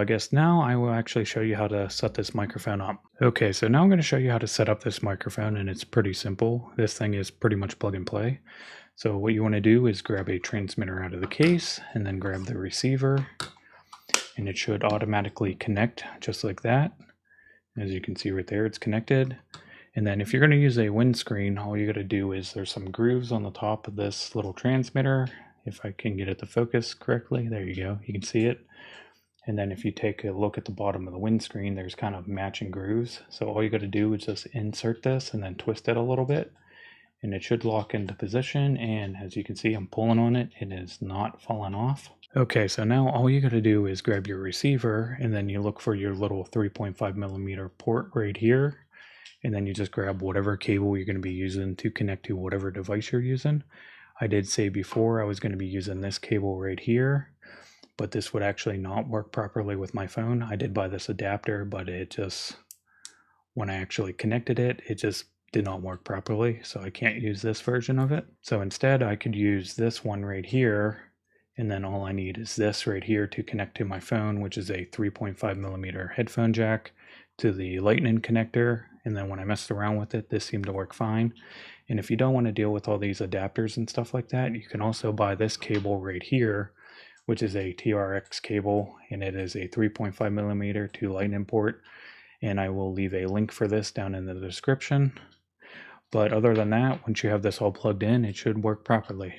I guess now I will actually show you how to set this microphone up. Okay, so now I'm going to show you how to set up this microphone, and it's pretty simple. This thing is pretty much plug and play. So what you want to do is grab a transmitter out of the case and then grab the receiver, and it should automatically connect just like that. As you can see right there, it's connected. And then if you're going to use a windscreen, all you got to do is there's some grooves on the top of this little transmitter. If I can get it to focus correctly, there you go, you can see it. And then if you take a look at the bottom of the windscreen, there's kind of matching grooves. So all you got to do is just insert this and then twist it a little bit, and it should lock into position. And as you can see, I'm pulling on it, it is not falling off. Okay, so now all you got to do is grab your receiver, and then you look for your little 3.5 millimeter port right here, and then you just grab whatever cable you're going to be using to connect to whatever device you're using. I did say before I was going to be using this cable right here, but this would actually not work properly with my phone. I did buy this adapter, but it just, when I actually connected it, it just did not work properly, so I can't use this version of it. So instead I could use this one right here, and then all I need is this right here to connect to my phone, which is a 3.5 millimeter headphone jack to the lightning connector. And then when I messed around with it, this seemed to work fine. And if you don't want to deal with all these adapters and stuff like that, you can also buy this cable right here, which is a TRX cable, and it is a 3.5 millimeter to lightning port. And I will leave a link for this down in the description. But other than that, once you have this all plugged in, it should work properly.